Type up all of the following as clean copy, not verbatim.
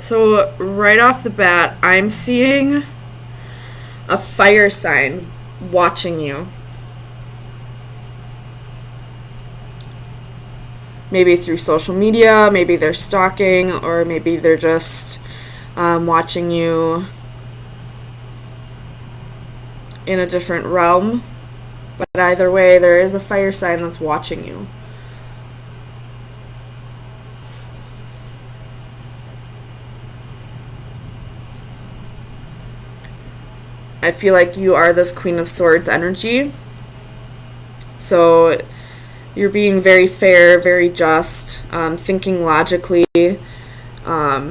So right off the bat, I'm seeing a fire sign watching you. Maybe through social media, maybe they're stalking, or maybe they're just watching you in a different realm. But either way, there is a fire sign that's watching you. I feel like you are this Queen of Swords energy. So you're being very fair, very just, thinking logically, but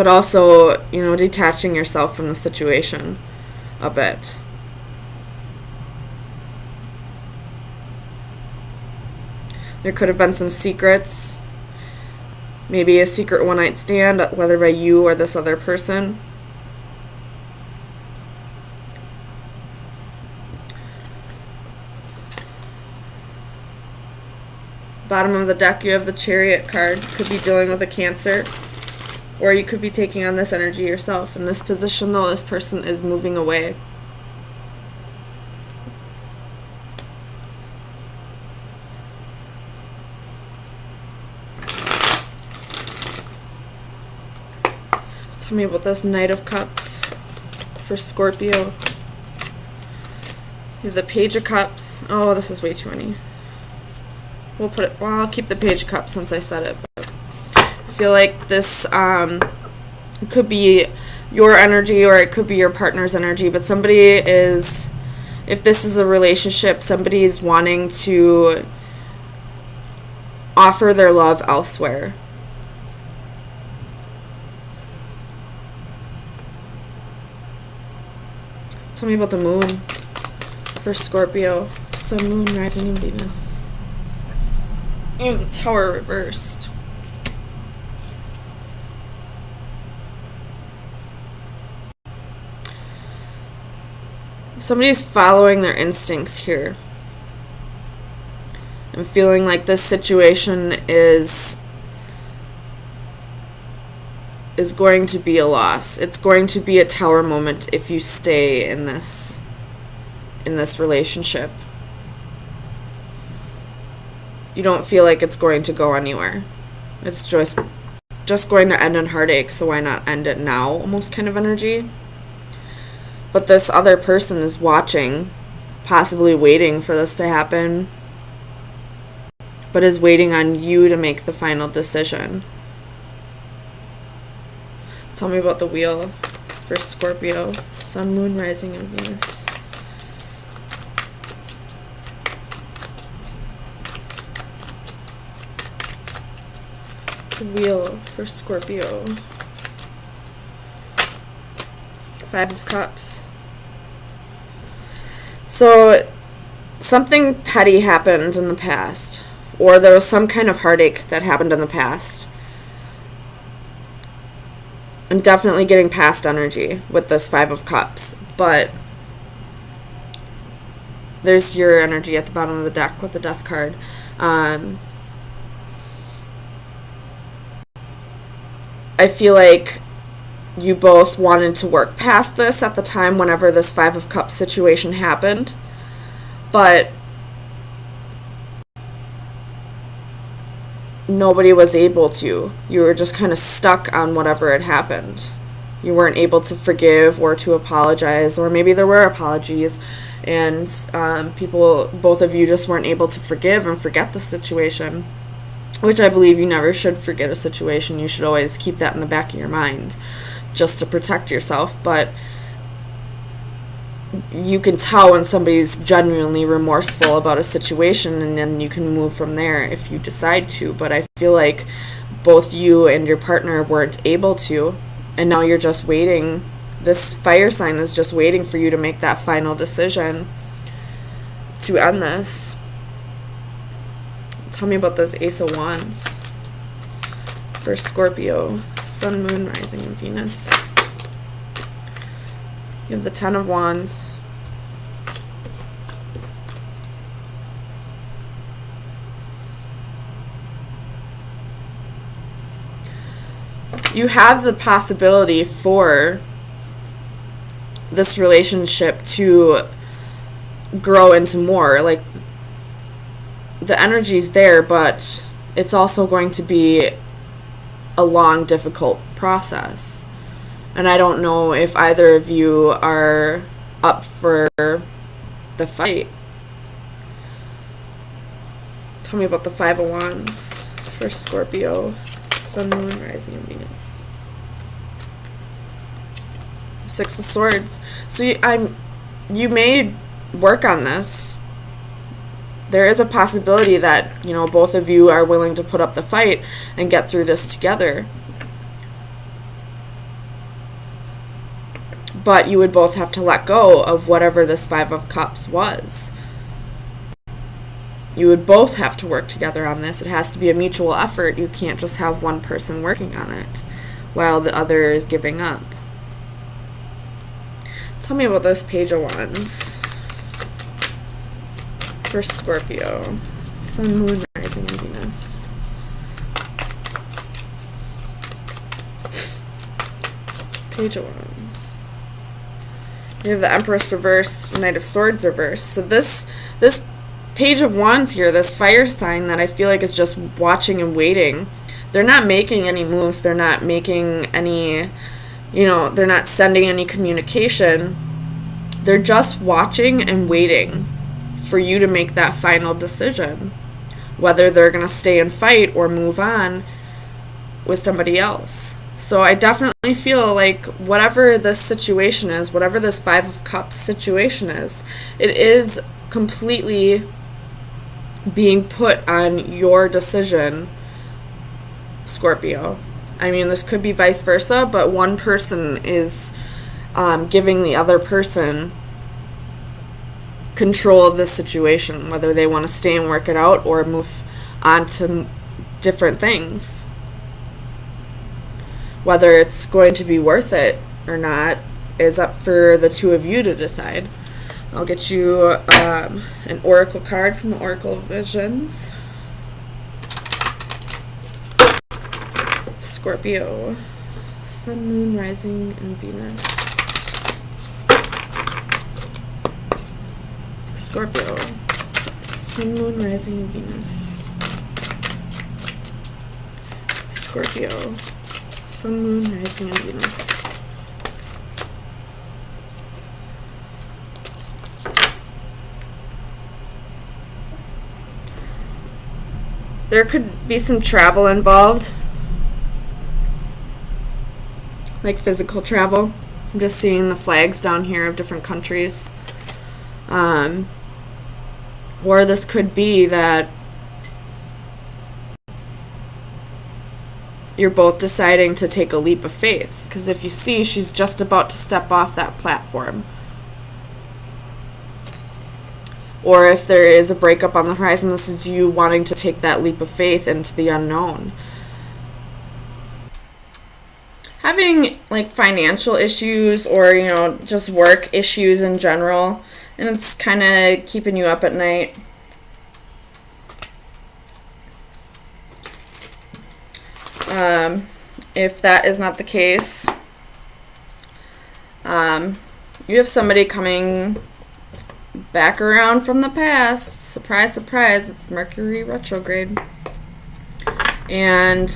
also, detaching yourself from the situation a bit. There could have been some secrets, maybe a secret one-night stand, whether by you or this other person. Bottom of the deck, you have the Chariot card. Could be dealing with a Cancer, or you could be taking on this energy yourself. In this position, though, this person is moving away. Tell me about this Knight of Cups for Scorpio. You have the Page of Cups. Oh, this is way too many. I'll keep the Page of Cups since I said it. But I feel like this could be your energy, or it could be your partner's energy. But somebody is, if this is a relationship, somebody is wanting to offer their love elsewhere. Tell me about the Moon for Scorpio. Sun, Moon, Rising, and Venus. You have the Tower reversed. Somebody's following their instincts here. I'm feeling like this situation is going to be a loss. It's going to be a Tower moment if you stay in this relationship. You don't feel like it's going to go anywhere. It's just going to end in heartache, so why not end it now, almost kind of energy. But this other person is watching, possibly waiting for this to happen, but is waiting on you to make the final decision. Tell me about the Wheel for Scorpio. Sun, Moon, Rising, and Venus. Wheel for Scorpio. Five of Cups. So something petty happened in the past, or there was some kind of heartache that happened in the past. I'm definitely getting past energy with this Five of Cups, but there's your energy at the bottom of the deck with the Death card. I feel like you both wanted to work past this at the time whenever this Five of Cups situation happened, but nobody was able to. You were just kind of stuck on whatever had happened. You weren't able to forgive or to apologize, or maybe there were apologies, and both of you just weren't able to forgive and forget the situation. Which I believe you never should forget a situation. You should always keep that in the back of your mind just to protect yourself. But you can tell when somebody's genuinely remorseful about a situation, and then you can move from there if you decide to. But I feel like both you and your partner weren't able to, and now you're just waiting. This fire sign is just waiting for you to make that final decision to end this. Tell me about this Ace of Wands for Scorpio. Sun, Moon, Rising, and Venus. You have the Ten of Wands. you have the possibility for this relationship to grow into more. Like, the energy's there, but it's also going to be a long, difficult process. And I don't know if either of you are up for the fight. Tell me about the Five of Wands for Scorpio, Sun, Moon, Rising, and Venus. Six of Swords. So you may work on this. There is a possibility that, you know, both of you are willing to put up the fight and get through this together. But you would both have to let go of whatever this Five of Cups was. You would both have to work together on this. It has to be a mutual effort. You can't just have one person working on it while the other is giving up. Tell me about this Page of Wands for Scorpio, Sun, Moon, Rising, and Venus. Page of Wands. You have the Empress reversed, Knight of Swords reversed. So this Page of Wands here, this fire sign that I feel like is just watching and waiting. They're not making any moves. They're not making any, you know, they're not sending any communication. They're just watching and waiting for you to make that final decision, whether they're going to stay and fight or move on with somebody else. So I definitely feel like whatever this situation is, whatever this Five of Cups situation is, it is completely being put on your decision, Scorpio. I mean, this could be vice versa, but one person is giving the other person control of this situation, whether they want to stay and work it out or move on to different things. Whether it's going to be worth it or not is up for the two of you to decide. I'll get you an oracle card from the Oracle of Visions. Scorpio, Sun, Moon, Rising, and Venus. Scorpio, Sun, Moon, Rising, and Venus. Scorpio, Sun, Moon, Rising, and Venus. There could be some travel involved, like physical travel. I'm just seeing the flags down here of different countries. Or this could be that you're both deciding to take a leap of faith. Because if you see, she's just about to step off that platform. Or if there is a breakup on the horizon, this is you wanting to take that leap of faith into the unknown. Having like financial issues or, you know, just work issues in general, and it's kind of keeping you up at night. If that is not the case, you have somebody coming back around from the past. Surprise, surprise, it's Mercury retrograde. And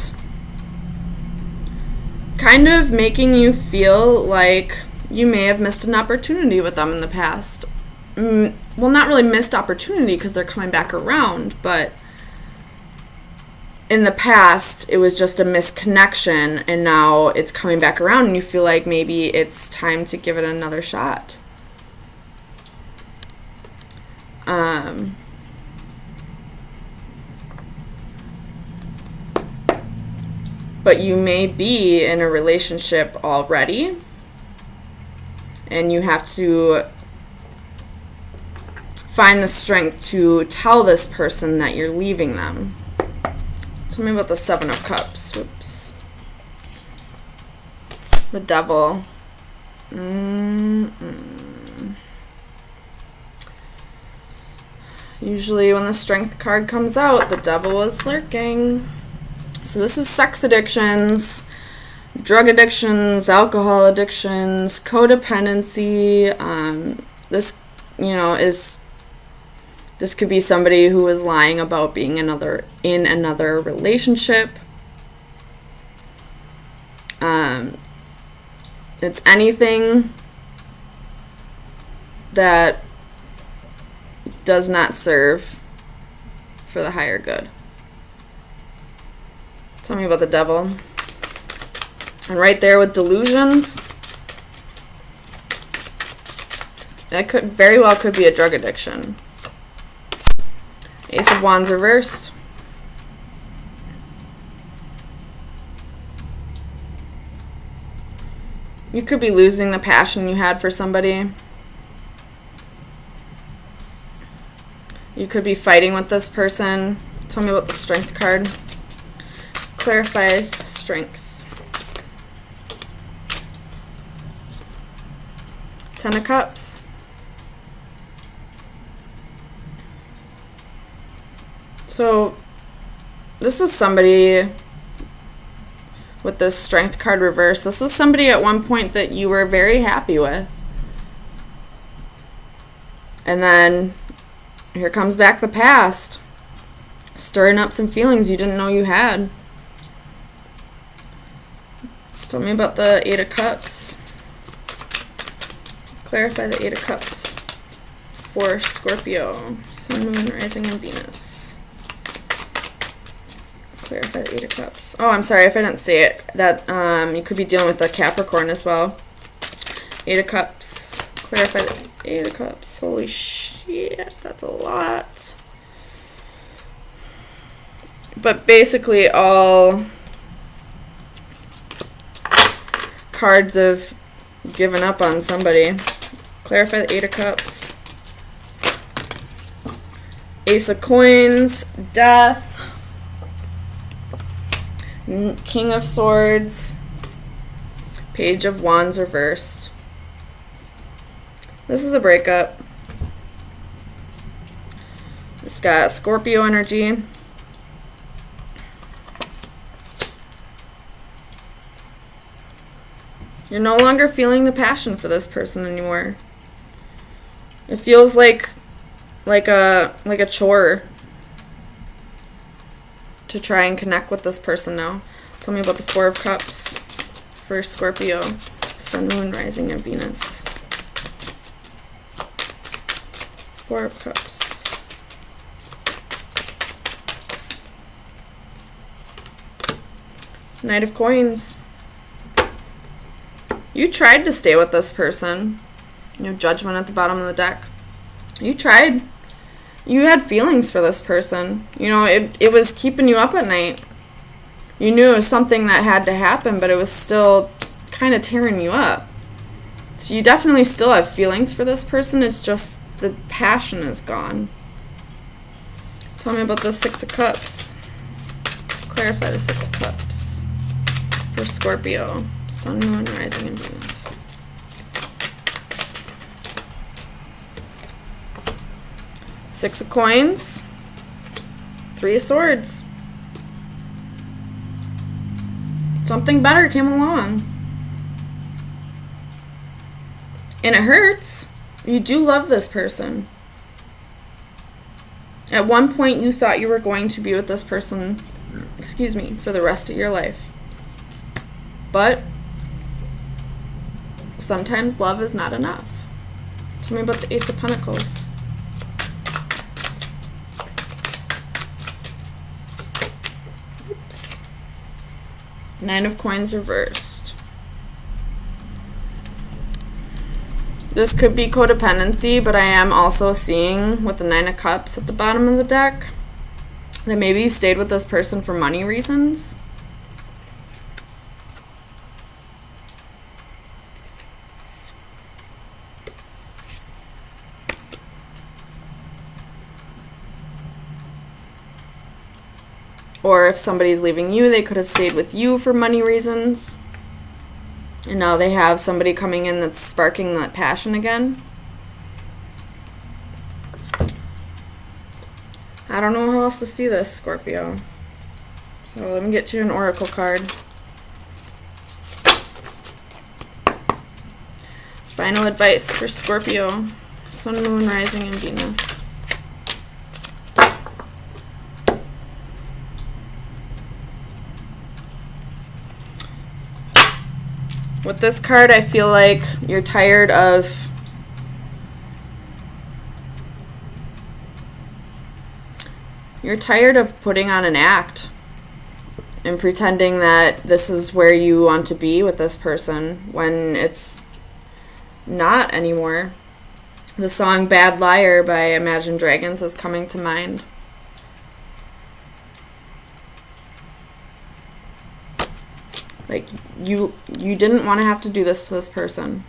kind of making you feel like you may have missed an opportunity with them in the past. Well, not really missed opportunity because they're coming back around, but in the past it was just a misconnection, and now it's coming back around and you feel like maybe it's time to give it another shot. But you may be in a relationship already, and you have to find the strength to tell this person that you're leaving them. Tell me about the Seven of Cups. Whoops. The Devil. Usually when the Strength card comes out, the Devil is lurking. So this is sex addictions, drug addictions, alcohol addictions, codependency. This, this could be somebody who is lying about being in another relationship. It's anything that does not serve for the higher good. Tell me about the devil. And right there with delusions, that could very well could be a drug addiction. Ace of Wands reversed. You could be losing the passion you had for somebody. You could be fighting with this person. Tell me about the Strength card. Clarify strength. 10 of Cups. So this is somebody with this Strength card reverse. This is somebody at one point that you were very happy with. And then here comes back the past, stirring up some feelings you didn't know you had. Tell me about the 8 of Cups. Clarify the 8 of Cups for Scorpio, Sun, Moon, Rising, and Venus. Clarify the 8 of Cups. Oh, I'm sorry if I didn't say it. That you could be dealing with the Capricorn as well. 8 of Cups. Clarify the 8 of Cups. Holy shit, that's a lot. But basically all cards have given up on somebody. Clarify the 8 of Cups. Ace of Coins, Death, King of Swords, Page of Wands reversed. This is a breakup. It's got Scorpio energy. You're no longer feeling the passion for this person anymore. It feels like a chore to try and connect with this person now. Tell me about the 4 of Cups for Scorpio, Sun, Moon, Rising, and Venus. 4 of Cups. Knight of Coins. You tried to stay with this person. Judgment at the bottom of the deck. You tried. You had feelings for this person. It was keeping you up at night. You knew it was something that had to happen, but it was still kind of tearing you up. So you definitely still have feelings for this person. It's just the passion is gone. Tell me about the 6 of Cups. Clarify the 6 of Cups for Scorpio, Sun, Moon, Rising, and Venus. Six of Coins, 3 of Swords. Something better came along. And it hurts. You do love this person. At one point you thought you were going to be with this person, for the rest of your life. But sometimes love is not enough. Tell me about the Ace of Pentacles. Oops. 9 of Coins reversed. This could be codependency, but I am also seeing with the 9 of Cups at the bottom of the deck that maybe you stayed with this person for money reasons. Or if somebody's leaving you, they could have stayed with you for money reasons. And now they have somebody coming in that's sparking that passion again. I don't know how else to see this, Scorpio. So let me get you an oracle card. Final advice for Scorpio, Sun, Moon, Rising, and Venus. With this card, I feel like you're tired of putting on an act and pretending that this is where you want to be with this person when it's not anymore. The song Bad Liar by Imagine Dragons is coming to mind. Like, you didn't want to have to do this to this person.